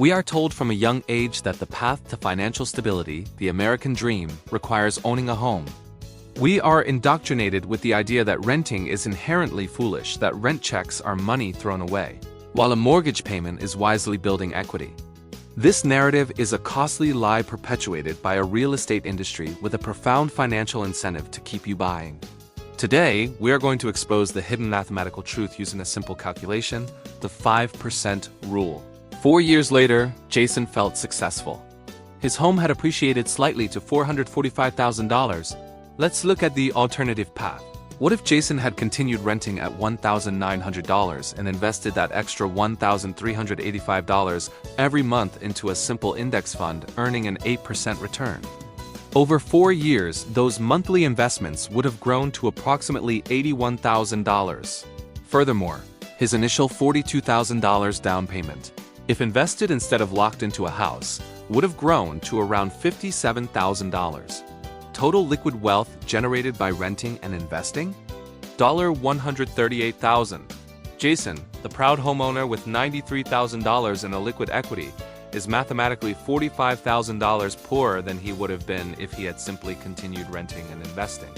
We are told from a young age that the path to financial stability, the American dream, requires owning a home. We are indoctrinated with the idea that renting is inherently foolish, that rent checks are money thrown away, while a mortgage payment is wisely building equity. This narrative is a costly lie perpetuated by a real estate industry with a profound financial incentive to keep you buying. Today, we are going to expose the hidden mathematical truth using a simple calculation, the 5% rule. 4 years later, Jason felt successful. His home had appreciated slightly to $445,000. Let's look at the alternative path. What if Jason had continued renting at $1,900 and invested that extra $1,385 every month into a simple index fund, earning an 8% return? Over 4 years, those monthly investments would have grown to approximately $81,000. Furthermore, his initial $42,000 down payment, if invested instead of locked into a house, would have grown to around $57,000. Total liquid wealth generated by renting and investing? $138,000. Jason, the proud homeowner with $93,000 in a liquid equity, is mathematically $45,000 poorer than he would have been if he had simply continued renting and investing.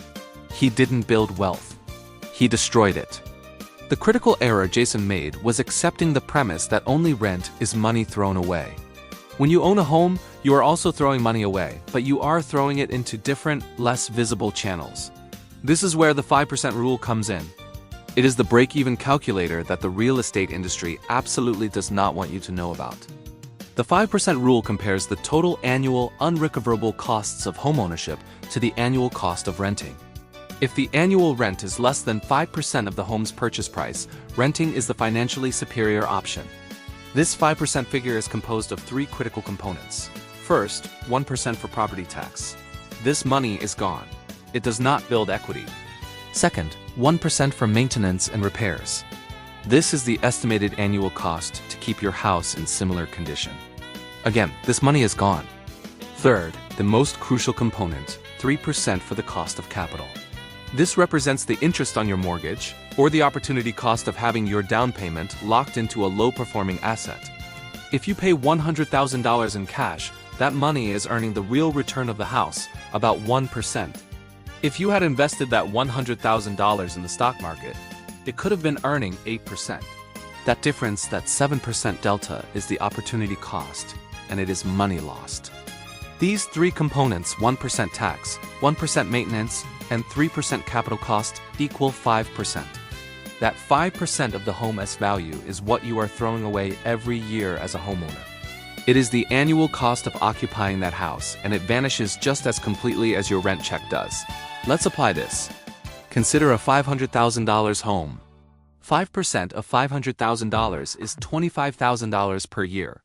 He didn't build wealth. He destroyed it. The critical error Jason made was accepting the premise that only rent is money thrown away. When you own a home, you are also throwing money away, but you are throwing it into different, less visible channels. This is where the 5% rule comes in. It is the break-even calculator that the real estate industry absolutely does not want you to know about. The 5% rule compares the total annual unrecoverable costs of homeownership to the annual cost of renting. If the annual rent is less than 5% of the home's purchase price, renting is the financially superior option. This 5% figure is composed of 3 critical components. First, 1% for property tax. This money is gone. It does not build equity. Second, 1% for maintenance and repairs. This is the estimated annual cost to keep your house in similar condition. Again, this money is gone. Third, the most crucial component, 3% for the cost of capital. This represents the interest on your mortgage, or the opportunity cost of having your down payment locked into a low-performing asset. If you pay $100,000 in cash, that money is earning the real return of the house, about 1%. If you had invested that $100,000 in the stock market, it could have been earning 8%. That difference, that 7% delta, is the opportunity cost, and it is money lost. These 3 components, 1% tax, 1% maintenance, and 3% capital cost, equal 5%. That 5% of the home's value is what you are throwing away every year as a homeowner. It is the annual cost of occupying that house, and it vanishes just as completely as your rent check does. Let's apply this. Consider a $500,000 home. 5% of $500,000 is $25,000 per year.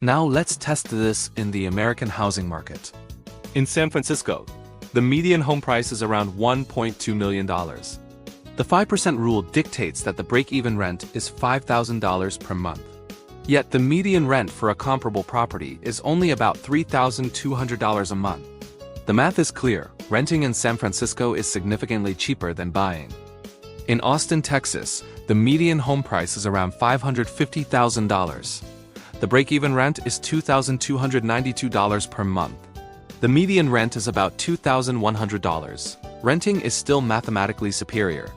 Now let's test this in the American housing market. In San Francisco, the median home price is around $1.2 million. The 5% rule dictates that the break-even rent is $5,000 per month. Yet the median rent for a comparable property is only about $3,200 a month. The math is clear. Renting in San Francisco is significantly cheaper than buying. In Austin, Texas, the median home price is around $550,000. The break-even rent is $2,292 per month. The median rent is about $2,100. Renting is still mathematically superior.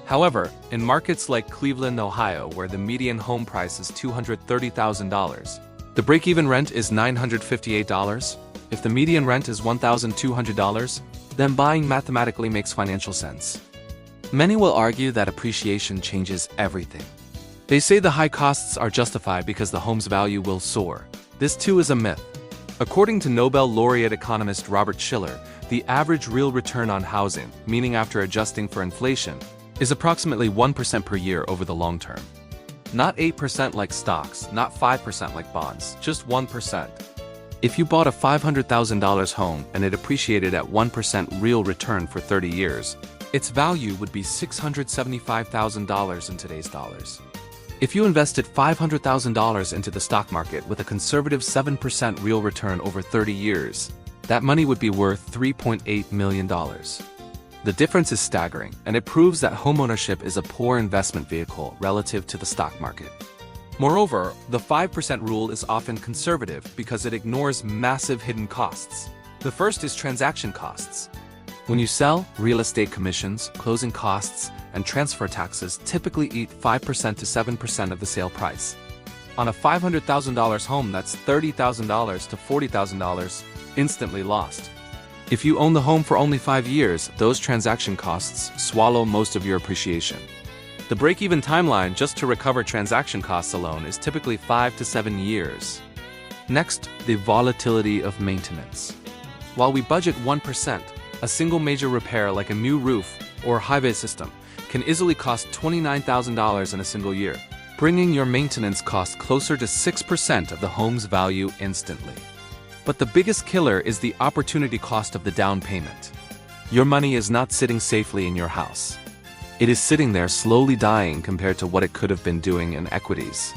However, in markets like Cleveland, Ohio, where the median home price is $230,000, the break-even rent is $958. If the median rent is $1,200, then buying mathematically makes financial sense. Many will argue that appreciation changes everything. They say the high costs are justified because the home's value will soar. This too is a myth. According to Nobel laureate economist Robert Shiller, the average real return on housing, meaning after adjusting for inflation, is approximately 1% per year over the long term. Not 8% like stocks, not 5% like bonds, just 1%. If you bought a $500,000 home and it appreciated at 1% real return for 30 years, its value would be $675,000 in today's dollars. If you invested $500,000 into the stock market with a conservative 7% real return over 30 years, that money would be worth $3.8 million. The difference is staggering, and it proves that homeownership is a poor investment vehicle relative to the stock market. Moreover, the 5% rule is often conservative because it ignores massive hidden costs. The first is transaction costs. When you sell, real estate commissions, closing costs, and transfer taxes typically eat 5% to 7% of the sale price. On a $500,000 home, that's $30,000 to $40,000 instantly lost. If you own the home for only 5 years, those transaction costs swallow most of your appreciation. The break-even timeline just to recover transaction costs alone is typically 5 to 7 years. Next, the volatility of maintenance. While we budget 1%, a single major repair like a new roof or high-vis system can easily cost $29,000 in a single year, bringing your maintenance cost closer to 6% of the home's value instantly. But the biggest killer is the opportunity cost of the down payment. Your money is not sitting safely in your house. It is sitting there slowly dying compared to what it could have been doing in equities.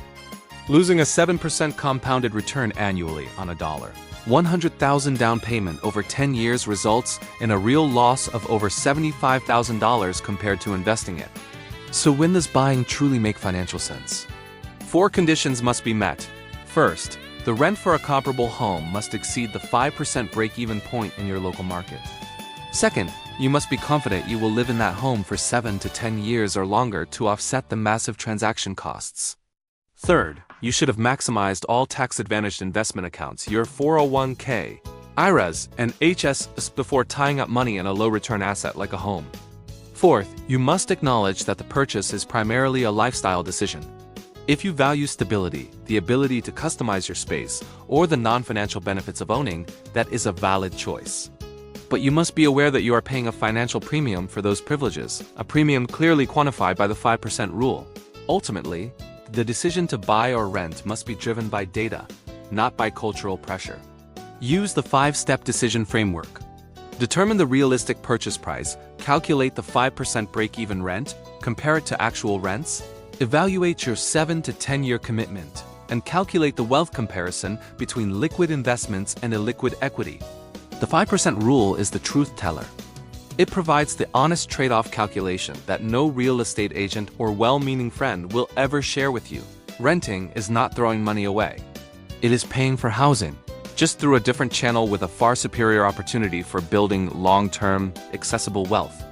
Losing a 7% compounded return annually on $100,000 down payment over 10 years results in a real loss of over $75,000 compared to investing it. So when does buying truly make financial sense? 4 conditions must be met. First, the rent for a comparable home must exceed the 5% break-even point in your local market. Second, you must be confident you will live in that home for 7 to 10 years or longer to offset the massive transaction costs. Third, you should have maximized all tax-advantaged investment accounts, your 401k, IRAs, and HSAs before tying up money in a low-return asset like a home. Fourth, you must acknowledge that the purchase is primarily a lifestyle decision. If you value stability, the ability to customize your space, or the non-financial benefits of owning, that is a valid choice. But you must be aware that you are paying a financial premium for those privileges, a premium clearly quantified by the 5% rule. Ultimately, the decision to buy or rent must be driven by data, not by cultural pressure. Use the 5-step decision framework. Determine the realistic purchase price, calculate the 5% break-even rent, compare it to actual rents, evaluate your 7 to 10-year commitment, and calculate the wealth comparison between liquid investments and illiquid equity. The 5% rule is the truth teller. It provides the honest trade-off calculation that no real estate agent or well-meaning friend will ever share with you. Renting is not throwing money away. It is paying for housing, just through a different channel with a far superior opportunity for building long-term, accessible wealth.